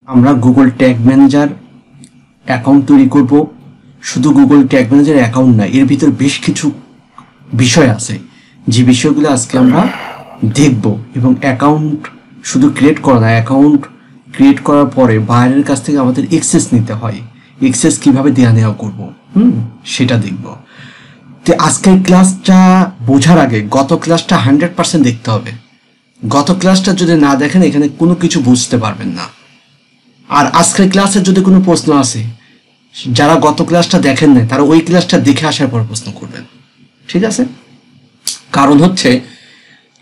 আমরা Google tag manager account তৈরি করব। শুধু গুগল ট্যাগ ম্যানেজার অ্যাকাউন্ট না, এর ভিতর বেশ কিছু বিষয় আছে যে বিষয়গুলো আজকে আমরা দেখব। এবং অ্যাকাউন্ট শুধু ক্রিয়েট করা না, অ্যাকাউন্ট ক্রিয়েট করার পরে বাইরের কাছ থেকে আমাদের এক্সেস নিতে হয়, এক্সেস কিভাবে দেওয়া নেওয়া করবো সেটা দেখব। তো আজকের ক্লাসটা বোঝার আগে গত ক্লাসটা 100% দেখতে হবে। গত ক্লাসটা যদি না দেখেন এখানে কোনো কিছু বুঝতে পারবেন না। আর আজকের ক্লাসের যদি কোনো প্রশ্ন আসে, যারা গত ক্লাসটা দেখেন না তারা ওই ক্লাসটা দেখে আসার পর প্রশ্ন করবেন, ঠিক আছে? কারণ হচ্ছে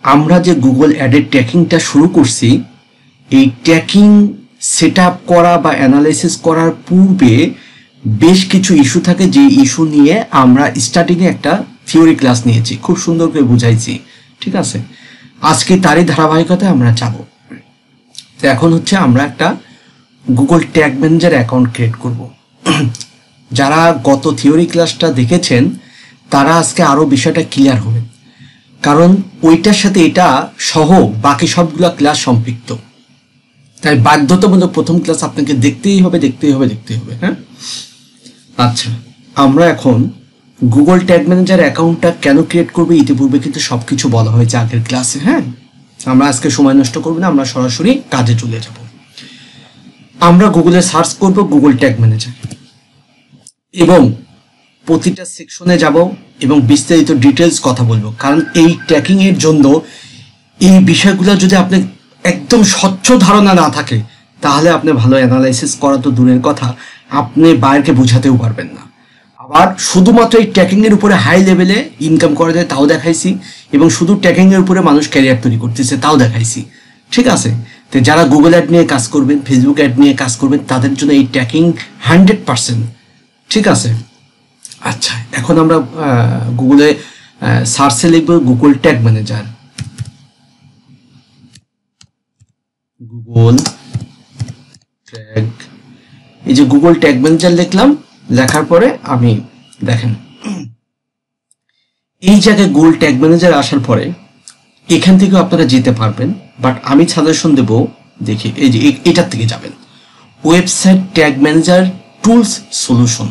আমরা যে গুগল অ্যাডের ট্র্যাকিংটা শুরু করছি, এই ট্র্যাকিং সেট আপ করা বা অ্যানালাইসিস করার পূর্বে বেশ কিছু ইস্যু থাকে, যে ইস্যু নিয়ে আমরা স্টার্টিংয়ে একটা থিওরি ক্লাস নিয়েছি, খুব সুন্দর করে বুঝাইছি, ঠিক আছে? আজকে তারই ধারাবাহিকতায় আমরা যাব। তো এখন হচ্ছে আমরা একটা Google tag manager account create করব। যারা গত থিওরি ক্লাসটা দেখেছেন তারা আজকে আরও বিষয়টা ক্লিয়ার হবে, কারণ ওইটার সাথে এটা সহ বাকি সবগুলো ক্লাস সম্পৃক্ত। তাই বাধ্যতামূলক প্রথম ক্লাস আপনাকে দেখতেই হবে। হ্যাঁ, আচ্ছা, আমরা এখন গুগল ট্যাগ ম্যানেজার অ্যাকাউন্টটা কেন ক্রিয়েট করবো ইতিপূর্বে কিন্তু সবকিছু বলা হয়েছে আগের ক্লাসে। হ্যাঁ, আমরা আজকে সময় নষ্ট করবো না, আমরা সরাসরি কাজে চলে যাব। আমরা গুগলে সার্চ করব গুগল ট্যাগ ম্যানেজার এবং প্রতিটা সেকশনে যাব এবং বিস্তারিত ডিটেলস কথা বলবো। কারণ এই ট্র্যাকিং এর জন্য এই বিষয়গুলো যদি আপনি একদম স্বচ্ছ ধারণা না থাকে তাহলে আপনি ভালো অ্যানালাইসিস করা তো দূরের কথা, আপনি বাইরকে বোঝাতেও পারবেন না। আবার শুধুমাত্র এই ট্র্যাকিং এর উপরে হাই লেভেলে ইনকাম করা যায় তাও দেখাইছি, এবং শুধু ট্র্যাকিং এর উপরে মানুষ ক্যারিয়ার তৈরি করতেছে তাও দেখাইছি, ঠিক আছে? তো যারা গুগল অ্যাড নিয়ে কাজ করবেন, ফেসবুক অ্যাড নিয়ে কাজ করবেন, তাদের জন্য এই ট্র্যাকিং 100%, ঠিক আছে? আচ্ছা, এখন আমরা গুগলে সার্চে লিখব Google tag manager, Google tag, এই যে গুগল ট্যাগ ম্যানেজার লিখলাম। লেখার পরে আমি দেখেন এই জায়গায় গুগল ট্যাগ ম্যানেজার আসার পরে এখান থেকেও আপনারা যেতে পারবেন, বাট আমি সাজেশন দেব, দেখি এই যে এটার থেকে যাবেন, website tag manager tools solution,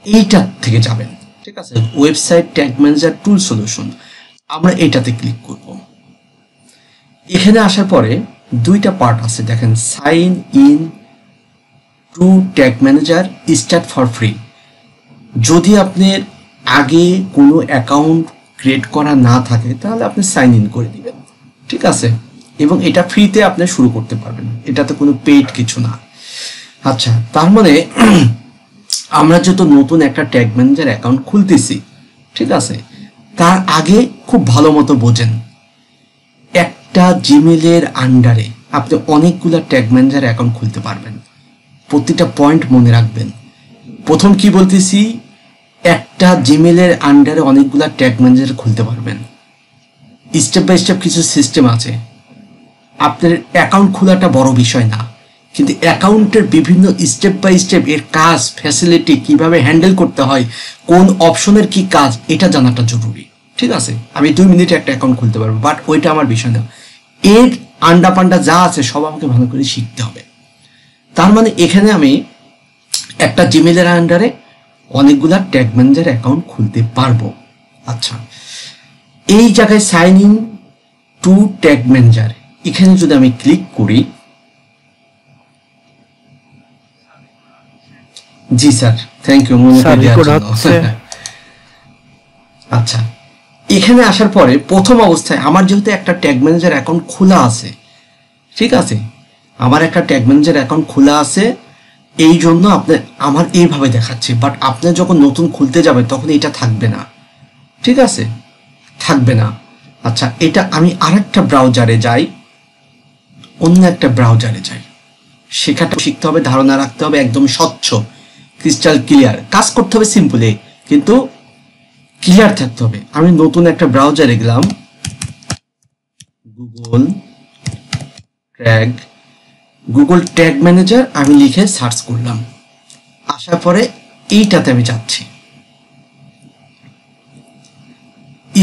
এইটার থেকে যাবেন, ঠিক আছে? ওয়েবসাইট ট্যাগ ম্যানেজার টুল সলিউশন, আমরা এটাতে ক্লিক করব। এখানে আসার পরে দুইটা পার্ট আছে, দেখেন, sign in to tag manager start for free. যদি আপনার আগে কোনো অ্যাকাউন্ট ক্রিয়েট করা না থাকে তাহলে আপনি সাইন ইন করে দিবেন, ঠিক আছে? এবং এটা ফ্রিতে আপনি শুরু করতে পারবেন, এটাতে কোনো পেইড কিছু না। আচ্ছা, তার মানে আমরা যেহেতু নতুন একটা ট্যাগ ম্যানেজার অ্যাকাউন্ট খুলতেছি, ঠিক আছে, তার আগে খুব ভালো মতো বোঝেন একটা জিমেলের আন্ডারে আপনি অনেকগুলো ট্যাগ ম্যানেজার অ্যাকাউন্ট খুলতে পারবেন। প্রতিটা পয়েন্ট মনে রাখবেন। প্রথম কি বলতেছি, একটা জিমেলের আন্ডারে অনেকগুলো ট্যাগ ম্যানেজার খুলতে পারবেন। স্টেপ বাই স্টেপ কিছু সিস্টেম আছে। আপনার অ্যাকাউন্ট খোলাটা বড় বিষয় না, কিন্তু অ্যাকাউন্টের বিভিন্ন স্টেপ বাই স্টেপ এর কাজ, ফ্যাসিলিটি কিভাবে হ্যান্ডেল করতে হয়, কোন অপশনের কি কাজ, এটা জানাটা জরুরি, ঠিক আছে? আমি 2 মিনিটে একটা অ্যাকাউন্ট খুলতে পারবো, বাট ওইটা আমার বিষয় না। এর আন্ডা পান্ডা যা আছে সব আমাকে ভালো করে শিখতে হবে। তার মানে এখানে আমি একটা জিমেলের আন্ডারে অনেকগুলা ট্যাগ ম্যানেজার অ্যাকাউন্ট খুলতে পারবো। আচ্ছা, এই জায়গায় sign in to tag manager, এখানে যদি আমি ক্লিক করি, জি স্যার, থ্যাংক ইউ মনে করে দেওয়ার জন্য। আচ্ছা, এখানে আসার পরে প্রথম অবস্থায় আমার যেহেতু একটা ট্যাগ ম্যানেজার অ্যাকাউন্ট খোলা আছে, ঠিক আছে, আমার একটা ট্যাগ ম্যানেজার অ্যাকাউন্ট খোলা আছে, এই জন্য আপনি আমার এইভাবে দেখাচ্ছে, বাট আপনি যখন নতুন খুলতে যাবেন তখন এটা থাকবে না, ঠিক আছে? থাকবে না। আচ্ছা, এটা আমি আরেকটা ব্রাউজারে যাই, অন্য একটা ব্রাউজারে যাই, শেখাটা শিখতে হবে, ধারণা রাখতে হবে, একদম স্বচ্ছ ক্রিস্টাল ক্লিয়ার, কাজ করতে হবে সিম্পলি, কিন্তু ক্লিয়ার থাকতে হবে। আমি নতুন একটা ব্রাউজারে গেলাম, গুগল ট্যাগ ম্যানেজার আমি লিখে সার্চ করলাম, আসার পরে এইটাতে আমি যাচ্ছি,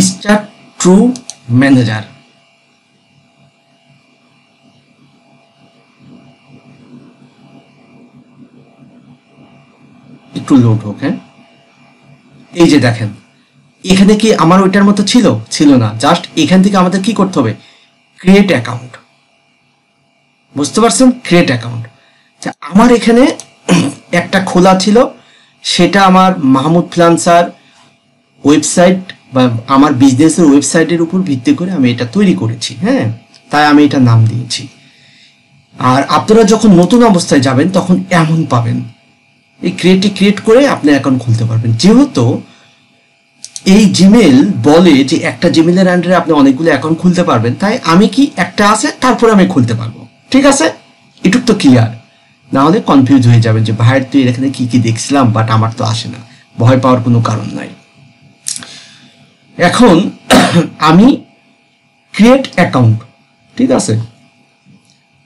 স্টার্ট ট্রু ম্যানেজার। একটু লোড হোক। হ্যাঁ, এই যে দেখেন এখানে কি আমার ওইটার মতো ছিল না। জাস্ট এখান থেকে আমাদের কি করতে হবে, ক্রিয়েট অ্যাকাউন্ট। বুঝতে পারছেন, ক্রিয়েট অ্যাকাউন্ট। আমার এখানে একটা খোলা ছিল, সেটা আমার মাহমুদ ফ্রিল্যান্সার ওয়েবসাইট বা আমার বিজনেসের ওয়েবসাইটের উপর ভিত্তি করে আমি এটা তৈরি করেছি। হ্যাঁ, তাই আমি এটা নাম দিয়েছি। আর আপনারা যখন নতুন অবস্থায় যাবেন তখন এমন পাবেন, এই ক্রিয়েট করে আপনি অ্যাকাউন্ট খুলতে পারবেন। যেহেতু এই জিমেল বলে যে একটা জিমেলের আন্ডারে আপনি অনেকগুলো অ্যাকাউন্ট খুলতে পারবেন, তাই আমি কি একটা আছে তারপর আমি খুলতে পারবো। ঠিক আছে, এটুক তো ক্লিয়ার, না হলে কনফিউজ হয়ে যাবেন যে ভাইয়ের তো এখানে কি কি দেখছিলাম বাট আমার তো আসে না। ভয় পাওয়ার কোনো কারণ নাই। এখন আমি ক্রিয়েট অ্যাকাউন্ট, ঠিক আছে,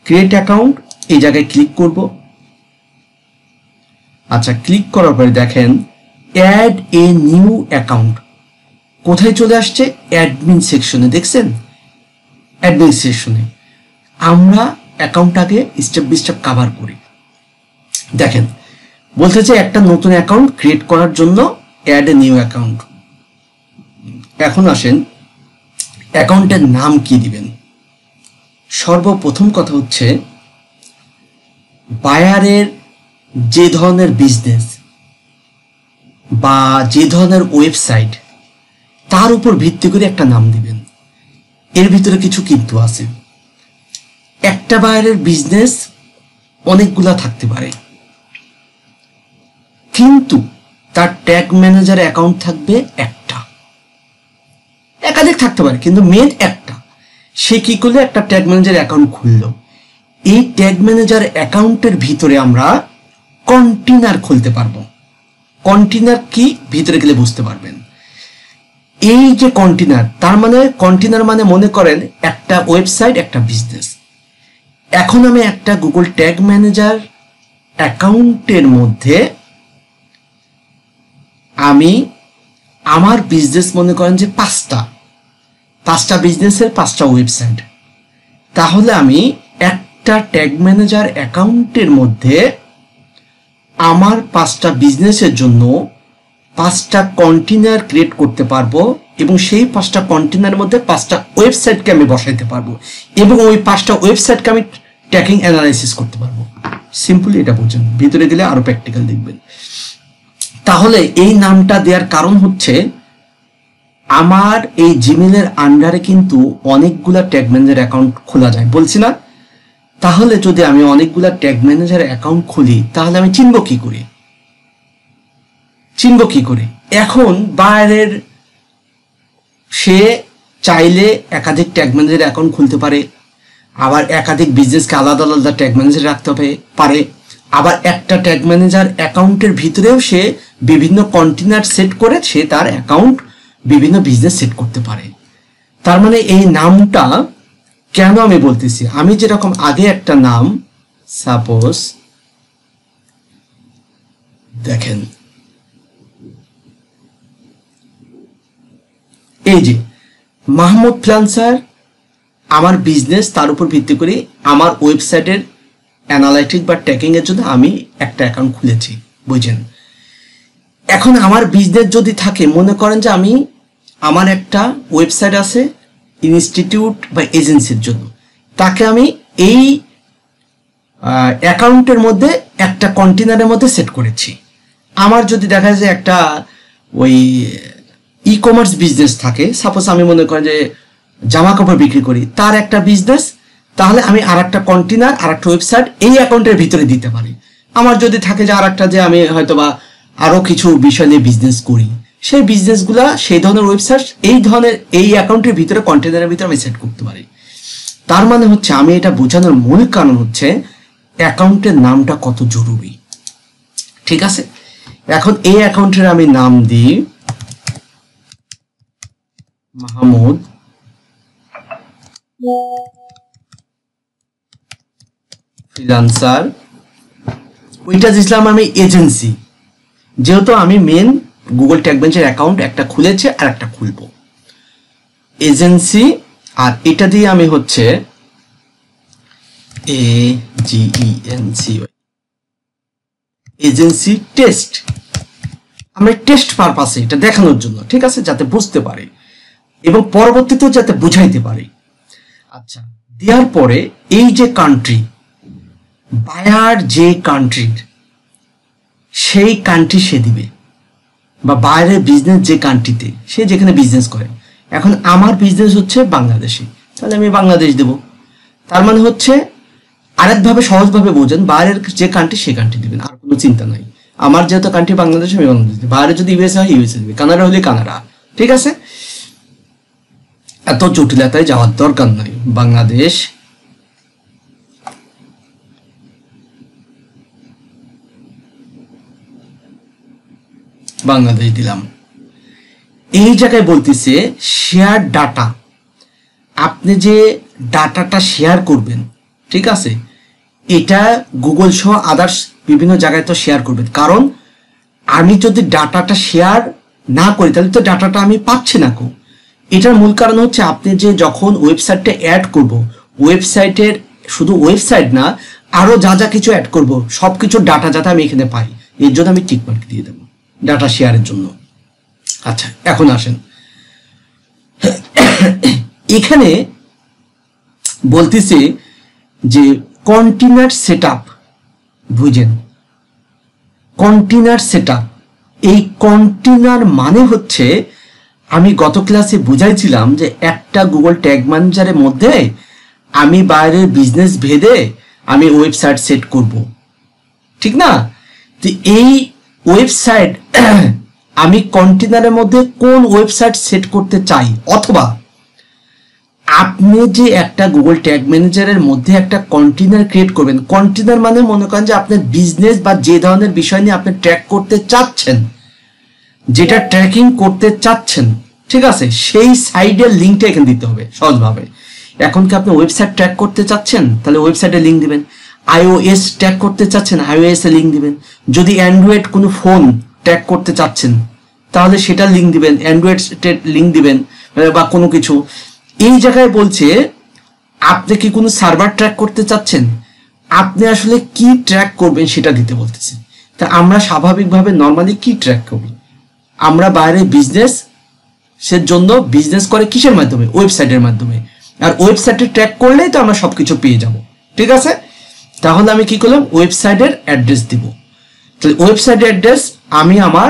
ক্রিয়েট অ্যাকাউন্ট এই জায়গায় ক্লিক করব। আচ্ছা, ক্লিক করার পরে দেখেন অ্যাড এ নিউ অ্যাকাউন্ট কোথায় চলে আসছে, অ্যাডমিন সেকশনে। দেখছেন, অ্যাডমিন সেকশনে আমরা অ্যাকাউন্টটাকে স্টেপ বাই স্টেপ কভার করি। দেখেন বলতেছে একটা নতুন অ্যাকাউন্ট ক্রিয়েট করার জন্য অ্যাড এ নিউ অ্যাকাউন্ট। এখন আসেন অ্যাকাউন্টের নাম কি দিবেন। সর্বপ্রথম কথা হচ্ছে বায়ারের যে ধরনের বিজনেস বা যে ধরনের ওয়েবসাইট তার উপর ভিত্তি করে একটা নাম দিবেন। এর ভিতরে কিছু কিন্তু আছে। একটা বায়ারের বিজনেস অনেকগুলা থাকতে পারে, কিন্তু তার ট্যাগ ম্যানেজার অ্যাকাউন্ট থাকবে একটা, একাধিক থাকতে পারে কিন্তু মেন একটা। সে কি করলে একটা ট্যাগ ম্যানেজার অ্যাকাউন্ট খুললো, এই ট্যাগ ম্যানেজার অ্যাকাউন্টের ভিতরে আমরা কন্টেনার খুলতে পারবো। কন্টেনার কি ভিতরে গেলে বুঝতে পারবেন। এই যে কন্টেনার, তার মানে কন্টেনার মানে মনে করেন একটা ওয়েবসাইট একটা বিজনেস। এখন আমি একটা গুগল ট্যাগ ম্যানেজার অ্যাকাউন্টের মধ্যে আমি আমার বিজনেস মনে করেন যে পাঁচটা বিজনেসের 5টা ওয়েবসাইট, তাহলে আমি একটা ট্যাগ ম্যানেজার অ্যাকাউন্টের মধ্যে আমার 5টা বিজনেসের জন্য 5টা কন্টেনার ক্রিয়েট করতে পারবো এবং সেই 5টা কন্টেনারের মধ্যে 5টা ওয়েবসাইটকে আমি বসাইতে পারবো এবং ওই 5টা ওয়েবসাইটকে আমি ট্র্যাকিং অ্যানালাইসিস করতে পারবো। সিম্পলি এটা বুঝুন, ভিতরে গেলে আরো প্র্যাকটিক্যাল দেখবেন। তাহলে এই নামটা দেওয়ার কারণ হচ্ছে আমার এই জিমেলের আন্ডারে কিন্তু অনেকগুলা ট্যাগ ম্যানেজার অ্যাকাউন্ট খোলা যায়, বলছি না? তাহলে যদি আমি অনেকগুলা ট্যাগ ম্যানেজার অ্যাকাউন্ট খুলি তাহলে আমি চিনব কি করে? এখন বাইরের সে চাইলে একাধিক ট্যাগ ম্যানেজার অ্যাকাউন্ট খুলতে পারে, আবার একাধিক বিজনেসকে আলাদা আলাদা ট্যাগ ম্যানেজার রাখতে পারে, আবার একটা ট্যাগ ম্যানেজার অ্যাকাউন্টের ভিতরেও সে বিভিন্ন কন্টেনার সেট করে সে তার অ্যাকাউন্ট বিভিন্ন বিজনেস সেট করতে পারে। তার মানে এই নামটা কেন আমি বলতেছি, আমি যেরকম আগে একটা নাম সাপোজ দেখেন এই যে মাহমুদ ফ্রিল্যান্সার আমার বিজনেস, তার উপর ভিত্তি করে আমার ওয়েবসাইটের অ্যানালাইটিক বা ট্র্যাকিং এর জন্য আমি একটা অ্যাকাউন্ট খুলেছি, বুঝেন? এখন আমার বিজনেস যদি থাকে, মনে করেন যে আমি আমার একটা ওয়েবসাইট আছে ইনস্টিটিউট বা এজেন্সির জন্য, তাকে আমি এই অ্যাকাউন্টের মধ্যে একটা কন্টেনারের মধ্যে সেট করেছি। আমার যদি দেখা যায় একটা ওই ই কমার্স বিজনেস থাকে, সাপোজ আমি মনে করেন যে জামা কাপড় বিক্রি করি, তার একটা বিজনেস, তাহলে আমি আর একটা কন্টেনার আর একটা ওয়েবসাইট এই অ্যাকাউন্টের ভিতরে দিতে পারি। আমার যদি থাকে যে আর একটা যে আমি হয়তোবা আরো কিছু বিষয় নিয়ে বিজনেস করি, সেই বিজনেসগুলা সেই ধরনের ওয়েবসাইট এই ধরনের এই অ্যাকাউন্টের ভিতরে কন্টেনারের ভিতরে আমি সেট করতে পারি। তার মানে হচ্ছে আমি এটা বোঝানোর মূল কারণ হচ্ছে অ্যাকাউন্টের নামটা কত জরুরি। ঠিক আছে, এখন এই অ্যাকাউন্টের আমি নাম দিই মাহমুদ ফ্রিল্যান্সার। ওইটা দিলাম আমি এজেন্সি, যেহেতু আমি main Google tag manager account একটা খুলেছে আর একটা খুলবো এজেন্সি। আর এটা দিয়ে আমি হচ্ছে এজেন্সি টেস্ট আমরা টেস্ট পারপাসে এটা দেখানোর জন্য, ঠিক আছে, যাতে বুঝতে পারি এবং পরবর্তীতেও যাতে বুঝাইতে পারি। আচ্ছা, দেওয়ার পরে এই যে কান্ট্রি, বায়ার যে কান্ট্রির, সেই কান্ট্রি সে দিবে, বা বাইরের বিজনেস যে কান্ট্রিতে, সে যেখানে বিজনেস করে। এখন আমার বিজনেস হচ্ছে বাংলাদেশে, তাহলে আমি বাংলাদেশ দেব। তার মানে হচ্ছে আরেকভাবে সহজভাবে বোঝেন, বাইরের যে কান্ট্রি সে কান্ট্রি দিবেন, আর কোনো চিন্তা নাই। আমার যেহেতু কান্ট্রি বাংলাদেশ, আমি বাংলাদেশ দিই। বাইরে যদি ইউএসএ হয় ইউএসএ দিবে, কানাডা হলে কানাডা, ঠিক আছে। এত জটিলতায় যাওয়ার দরকার নাই। বাংলাদেশ, বাংলাদেশ দিলাম। এই জায়গায় বলতেছে শেয়ার ডাটা, আপনি যে ডাটাটা শেয়ার করবেন, ঠিক আছে, এটা গুগল সহ আদার্স বিভিন্ন জায়গায় তো শেয়ার করবেন। কারণ আমি যদি ডাটাটা শেয়ার না করি তাহলে তো ডাটাটা আমি পাচ্ছি না। এটার মূল কারণ হচ্ছে আপনি যে যখন ওয়েবসাইটটা অ্যাড করব, ওয়েবসাইটের শুধু ওয়েবসাইট না, আরো যা যা কিছু অ্যাড করব, সবকিছু ডাটা যাতে আমি এখানে পাই, এর জন্য আমি টিক মার্ক দিয়ে দেবো ডাটা শেয়ারের জন্য। আচ্ছা, এখন আসেন, এখানে বলতেছে যে কন্টেনার সেটআপ, বুঝেন, কন্টেনার সেটআপ। এই কন্টেনার মানে হচ্ছে, আমি গত ক্লাসে বুঝাইছিলাম যে একটা গুগল ট্যাগ ম্যানেজারের মধ্যে আমি বাইরের বিজনেস ভেদে আমি ওয়েবসাইট সেট করব, ঠিক না? তো এই ওয়েবসাইট আমি কন্টেনারের মধ্যে কোন ওয়েবসাইট সেট করতে চাই, অথবা আপনি যে একটা গুগল ট্যাগ ম্যানেজারের মধ্যে একটা কন্টেনার ক্রিয়েট করবেন। কন্টেনার মানে মনে করেন যে আপনার বিজনেস বা যে ধরনের বিষয় নিয়ে আপনি ট্র্যাক করতে চাচ্ছেন, যেটা ট্র্যাকিং করতে চাচ্ছেন, ঠিক আছে, সেই সাইডের লিঙ্কটা এখানে দিতে হবে সহজভাবে। এখন কি আপনি ওয়েবসাইট ট্র্যাক করতে চাচ্ছেন, তাহলে ওয়েবসাইটের লিঙ্ক দিবেন। iOS ট্র্যাক করতে চাচ্ছেন, iOS এর লিঙ্ক দিবেন। যদি অ্যান্ড্রয়েড কোনো ফোন ট্র্যাক করতে চাচ্ছেন, তাহলে সেটার লিঙ্ক দিবেন, অ্যান্ড্রয়েড লিঙ্ক দিবেন, বা কোনো কিছু। এই জায়গায় বলছে আপনি কি কোনো সার্ভার ট্র্যাক করতে চাচ্ছেন, আপনি আসলে কি ট্র্যাক করবেন সেটা দিতে বলতেছে। তা আমরা স্বাভাবিকভাবে নর্মালি কি ট্র্যাক করি, আমরা বাইরে বিজনেস সের জন্য বিজনেস করে কিসের মাধ্যমে, ওয়েবসাইটের মাধ্যমে। আর ওয়েবসাইটে ট্র্যাক করলেই তো আমরা সবকিছু পেয়ে যাব, ঠিক আছে। তাহলে আমি কি করলাম, ওয়েবসাইটের অ্যাড্রেস দিব। তাহলে ওয়েবসাইটের অ্যাড্রেস, আমি আমার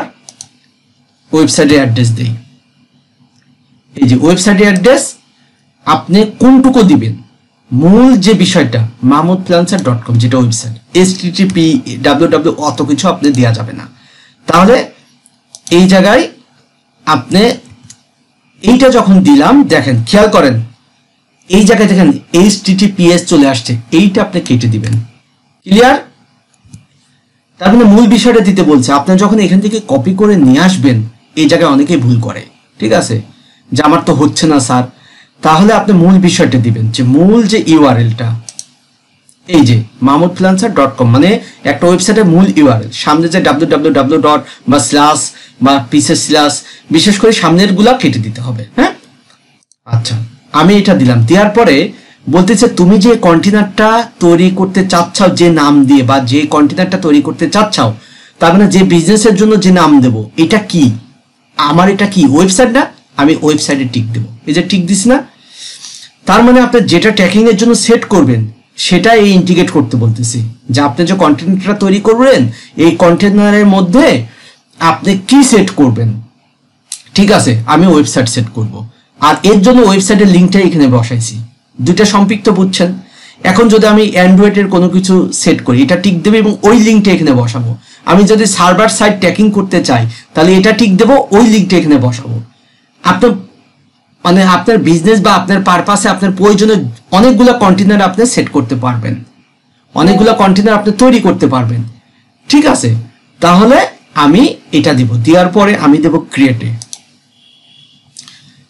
ওয়েবসাইটের অ্যাড্রেস দিই। এই যে ওয়েবসাইটের অ্যাড্রেস, আপনি কোনটুকু দিবেন, মূল যে বিষয়টা mahmudfreelancer.com যেটা ওয়েবসাইট, http www অত কিছু আপনি দেওয়া যাবে না। তাহলে এই জায়গায় আপনি এইটা যখন দিলাম, দেখেন খেয়াল করেন, এই জায়গায় দেখেন https চলে আসছে, এইটা আপনি কেটে দিবেন। ক্লিয়ার? তার মানে মূল বিষয়টা দিতে বলছে। আপনি যখন এখান থেকে কপি করে নিয়ে আসবেন, এই জায়গায় অনেকেই ভুল করে, ঠিক আছে, যে আমার তো হচ্ছে না স্যার। তাহলে আপনি মূল বিষয়টা দিবেন, যে মূল যে ইউআরএলটা, এই যে mahmudfreelancer.com মানে একটা ওয়েবসাইটের মূল ইউআরএল, সামনে যে www বা স্ল্যাশ বা পিসের স্ল্যাশ, বিশেষ করে সামনের গুলা কেটে দিতে হবে। হ্যাঁ, আচ্ছা, আমি এটা দিলাম। দেওয়ার পরে বলতেছে তুমি যে কন্টেনারটা তৈরি করতে চাচ্ছাও যে নাম দিয়ে, বা যে কন্টেনারটা তৈরি করতে চাচ্ছাও, তার মানে যে বিজনেসের জন্য যে নাম দেব, এটা কি, আমার এটা কি ওয়েবসাইট না, আমি ওয়েবসাইটে টিক দেবো। এই যে টিক দিস না, তার মানে আপনি যেটা ট্র্যাকিং এর জন্য সেট করবেন সেটা এই ইন্টিগ্রেট করতে বলতেছি, যে আপনি যে কন্টেনারটা তৈরি করবেন, এই কন্টেনারের মধ্যে আপনি কি সেট করবেন, ঠিক আছে, আমি ওয়েবসাইট সেট করব। আর এর জন্য ওয়েবসাইটের লিঙ্কটা এখানে বসাইছি। দুইটা সম্পৃক্ত, বুঝছেন? এখন যদি আমি অ্যান্ড্রয়েডের কোনো কিছু সেট করি, এটা টিক দেবে এবং ওই লিঙ্কটা এখানে বসাবো। আমি যদি সার্ভার সাইড ট্র্যাকিং করতে চাই, তাহলে এটা টিক দেবো, ওই লিঙ্কটা এখানে বসাবো। আপনার মানে আপনার বিজনেস বা আপনার পারপাসে আপনার প্রয়োজনে অনেকগুলো কন্টেনার আপনি সেট করতে পারবেন, অনেকগুলো কন্টেনার আপনি তৈরি করতে পারবেন, ঠিক আছে। তাহলে আমি এটা দিব। দেওয়ার পরে আমি দেব ক্রিয়েটে।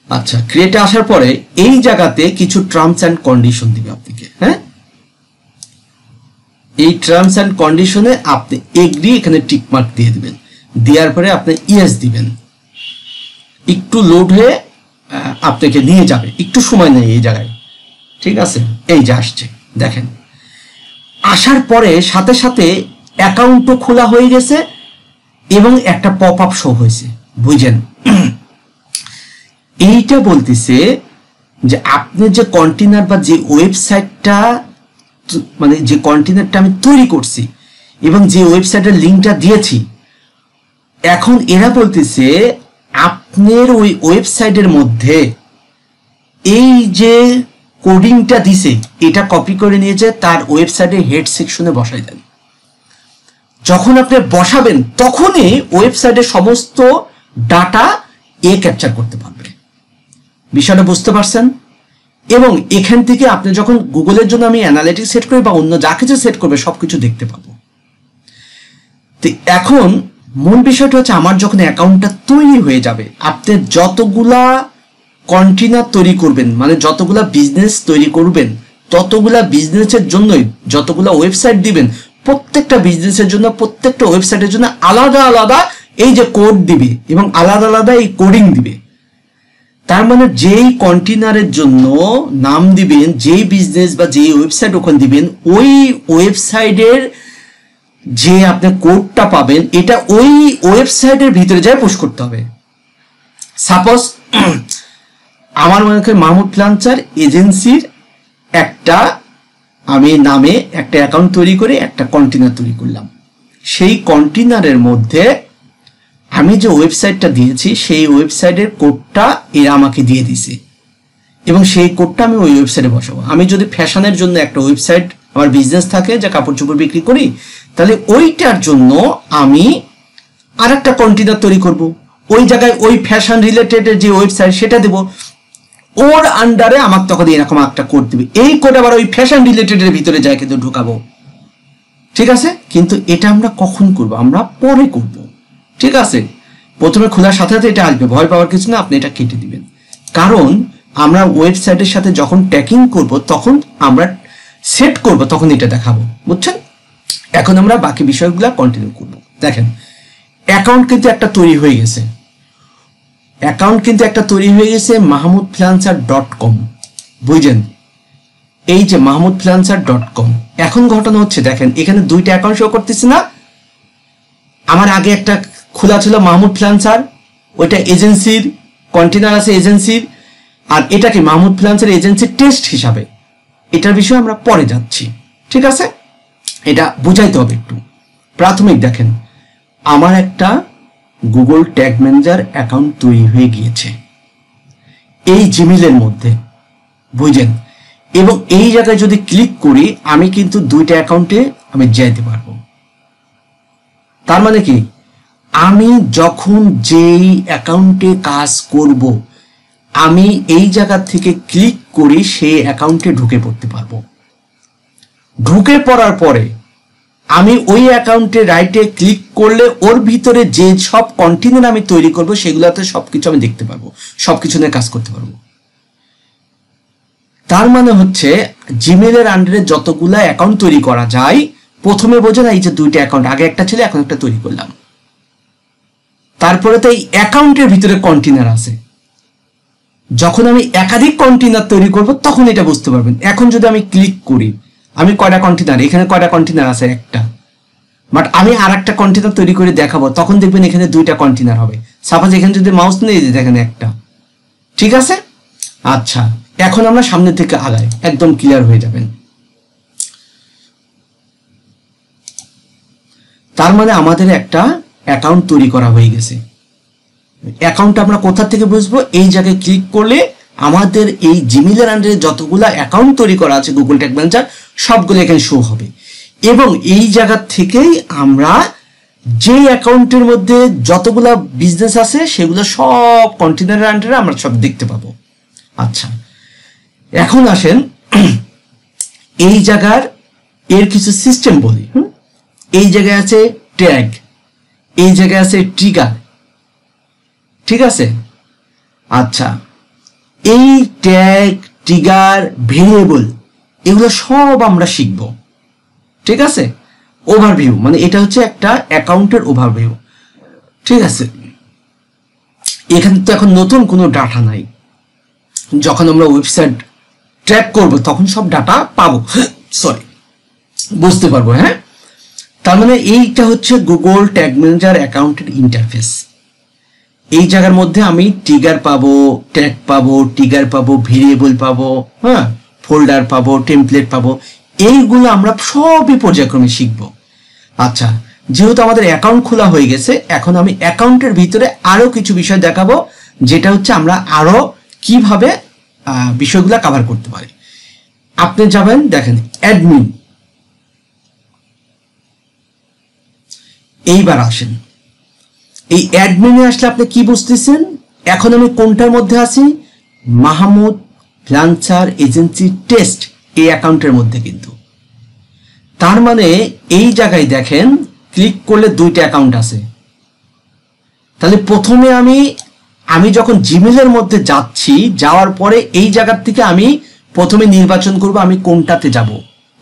আচ্ছা, ক্রিয়েটে আসার পরে এই জায়গাতে কিছু টার্মস অ্যান্ড কন্ডিশন দিবে আপনাকে। হ্যাঁ, এই টার্মস অ্যান্ড কন্ডিশনে আপনি এগ্রি এখানে টিক মার্ক দিয়ে দিবেন। দেওয়ার পরে আপনি ইয়েস দিবেন। একটু লোড হয়ে আপনাকে নিয়ে যাবে, একটু সময় নেই এই জায়গায়, ঠিক আছে। এই যে আসছে, দেখেন, আসার পরে সাথে সাথে অ্যাকাউন্টও খোলা হয়ে গেছে এবং একটা পপ আপ শো হয়েছে, বুঝেন? এইটা বলতেছে যে আপনি যে কন্টেনার বা যে ওয়েবসাইটটা, মানে যে কন্টেনারটা আমি তৈরি করছি এবং যে ওয়েবসাইটের লিঙ্কটা দিয়েছি, এখন এরা বলতেছে আপনার ওই ওয়েবসাইটের মধ্যে এই যে কোডিংটা দিছে এটা কপি করে নিয়ে যায় তার ওয়েবসাইটের হেড সেকশনে বসাই দেন। যখন আপনি বসাবেন তখনই ওয়েবসাইটের সমস্ত ডাটা ক্যাপচার করতে পারবে। বিষয়টা বুঝতে পারছেন? এবং এখান থেকে আপনি যখন গুগলের জন্য আমি অ্যানালিটিক্স সেট করি বা অন্য যা কিছু সেট করবে সবকিছু দেখতে পাবো। তো এখন মূল বিষয়টা হচ্ছে আমার যখন অ্যাকাউন্টটা তৈরি হয়ে যাবে, আপনি যতগুলা কন্টেনার তৈরি করবেন, মানে যতগুলা বিজনেস তৈরি করবেন, ততগুলা বিজনেসের জন্যই যতগুলা ওয়েবসাইট দিবেন, প্রত্যেকটা বিজনেসের জন্য প্রত্যেকটা ওয়েবসাইটের জন্য আলাদা আলাদা এই যে কোড দিবে এবং আলাদা আলাদা এই কোডিং দিবে। তার মানে যেই কন্টেনারের জন্য নাম দিবেন, যেই বিজনেস বা যেই ওয়েবসাইট ওখানে দিবেন, ওই ওয়েবসাইটের যে আপনি কোডটা পাবেন এটা ওই ওয়েবসাইটের ভিতরে যায় পুশ করতে হবে। সাপোজ আমার মনে করি মাহমুদ ফ্রিল্যান্সার এজেন্সির একটা আমি নামে একটা অ্যাকাউন্ট তৈরি করে একটা কন্টেনার তৈরি করলাম। সেই কন্টেনারের মধ্যে আমি যে ওয়েবসাইটটা দিয়েছি সেই ওয়েবসাইটের কোডটা এরা আমাকে দিয়ে দিছে এবং সেই কোডটা আমি ওই ওয়েবসাইটে বসাবো। আমি যদি ফ্যাশনের জন্য একটা ওয়েবসাইট আমার বিজনেস থাকে, যা কাপড় চোপড় বিক্রি করি, তাহলে ওইটার জন্য আমি আর একটা কন্টেনার তৈরি করব। ওই জায়গায় ওই ফ্যাশন রিলেটেড যে ওয়েবসাইট সেটা দেবো, ওর আন্ডারে আমাকে তখন এরকম একটা কোড দিবে। এই কোড আবার ওই ফ্যাশন রিলেটেডের ভিতরে যায় কিন্তু ঢুকাবো, ঠিক আছে? কিন্তু এটা আমরা কখন করব? আমরা পরে করব, ঠিক আছে? প্রথমে খোলার সাথে সাথে এটা আসবে, ভয় পাওয়ার কিছু না, আপনি এটা কেটে দিবেন। কারণ আমরা ওয়েবসাইটের সাথে যখন ট্যাকিং করব তখন আমরা সেট করব, তখন এটা দেখাবো, বুঝছেন? এখন আমরা বাকি বিষয়গুলো কন্টিনিউ করব। দেখেন, অ্যাকাউন্ট কিন্তু একটা তৈরি হয়ে গেছে, mahmudfreelancer.com, বুঝলেন? এই যে mahmudfreelancer.com। এখন ঘটনা হচ্ছে দেখেন এখানে দুইটা অ্যাকাউন্ট শো করতেছে না? আমার আগে একটা খোলা ছিল মাহমুদ ফ্রিল্যান্সার, ওইটা এজেন্সির কন্টেনার আছে এজেন্সির, আর এটাকে মাহমুদ ফ্রিল্যান্সার এজেন্সির টেস্ট হিসাবে। এটার বিষয়ে আমরা পরে যাচ্ছি, ঠিক আছে? এটা বুঝাইতে হবে একটু। প্রাথমিক দেখেন আমার একটা গুগল ট্যাগ ম্যানেজার অ্যাকাউন্ট তৈরি হয়ে গিয়েছে এই জিমেইলের মধ্যে, বুঝলেন? এবং এই জায়গায় যদি ক্লিক করি আমি কিন্তু দুইটা অ্যাকাউন্টে আমি যাইতে পারবো। তার মানে কি, আমি যখন যেই অ্যাকাউন্টে কাজ করব আমি এই জায়গা থেকে ক্লিক করে সেই অ্যাকাউন্টে ঢুকে পড়তে পারবো। ঢুকে পড়ার পরে আমি ওই অ্যাকাউন্টে রাইটে ক্লিক করলে ওর ভিতরে যে সব কন্টেনার আমি তৈরি করব সেগুলোতে সবকিছু আমি দেখতে পারবো, সবকিছু নিয়ে কাজ করতে পারবো। তার মানে হচ্ছে জিমেইলের আন্ডারে যতগুলা অ্যাকাউন্ট তৈরি করা যায়, প্রথমে বোঝে না এই যে দুইটা অ্যাকাউন্ট, আগে একটা ছিল এখন একটা তৈরি করলাম, তারপরে তো এই অ্যাকাউন্টের ভিতরে কন্টেনার আছে। যখন আমি একাধিক কন্টেনার তৈরি করব তখন এটা বুঝতে পারবেন। এখন যদি আমি ক্লিক করি আমি কয়টা কন্টেনার, এখানে কয়টা কন্টেনার আছে? একটা। বাট আমি আর একটা কন্টেনার তৈরি করে দেখাবো, তখন দেখবেন এখানে দুইটা কন্টেনার হবে। সাপোজ এখানে যদি মাউস নিয়ে দেখেন একটা, ঠিক আছে? আচ্ছা, এখন আমরা সামনে থেকে আগাই, একদম ক্লিয়ার হয়ে যাবেন। তার মানে আমাদের একটা অ্যাকাউন্ট তৈরি করা হয়ে গেছে। অ্যাকাউন্ট আমরা কোথা থেকে বুঝবো? এই জায়গায় ক্লিক করলে আমাদের এই জিমেইলের আন্ডারে যতগুলা অ্যাকাউন্ট তৈরি করা আছে গুগল ট্যাগ ম্যানেজার সবগুলো এখানে শো হবে। এবং এই জায়গা থেকেই আমরা যে অ্যাকাউন্টের মধ্যে যতগুলা বিজনেস আছে সেগুলো সব কন্টেনারের আন্ডারে আমরা সব দেখতে পাবো। আচ্ছা, এখন আসেন এই জায়গার এর কিছু সিস্টেম বলি। এই জায়গায় আছে ট্যাগ, এই জায়গায় আছে ট্রিগার, ঠিক আছে? আচ্ছা, এই ট্যাগ, ট্রিগার, ভেরিয়েবল এগুলো সব আমরা শিখব, ঠিক আছে? ওভারভিউ, মানে এটা হচ্ছে একটা অ্যাকাউন্টের ওভারভিউ, ঠিক আছে? এখানে তো এখন নতুন কোনো ডাটা নাই, যখন আমরা ওয়েবসাইট ট্র্যাক করব তখন সব ডাটা পাবো, সরি বুঝতে পারবো। হ্যাঁ, তার তার মানে এইটা হচ্ছে গুগল ট্যাগ ম্যানেজার অ্যাকাউন্টের ইন্টারফেস। এই জায়গার মধ্যে আমি ট্রিগার পাবো, ট্যাগ পাবো, ট্রিগার পাবো, ভেরিয়েবল পাবো, হ্যাঁ, ফোল্ডার পাবো, টেমপ্লেট পাবো, এইগুলো আমরা সবই পর্যায়ক্রমে শিখবো। আচ্ছা, যেহেতু আমাদের অ্যাকাউন্ট খোলা হয়ে গেছে, এখন আমি অ্যাকাউন্টের ভিতরে আরো কিছু বিষয় দেখাবো, যেটা হচ্ছে আমরা আরো কিভাবে বিষয়গুলো কভার করতে পারি। আপনি যাবেন, দেখেন অ্যাডমিন, এইবার আসেন এই অ্যাডমিনে আসলে আপনি কি বুঝতেছেন? এখন আমি কোনটার মধ্যে আছি? মাহমুদ ফ্রিল্যান্সার এজেন্সি টেস্ট, এই অ্যাকাউন্টের মধ্যে। কিন্তু তার মানে এই জায়গায় দেখেন ক্লিক করলে দুইটা অ্যাকাউন্ট আছে। তাহলে প্রথমে আমি যখন জিমেলের মধ্যে যাচ্ছি, যাওয়ার পরে এই জায়গার থেকে আমি প্রথমে নির্বাচন করব আমি কোনটাতে যাব।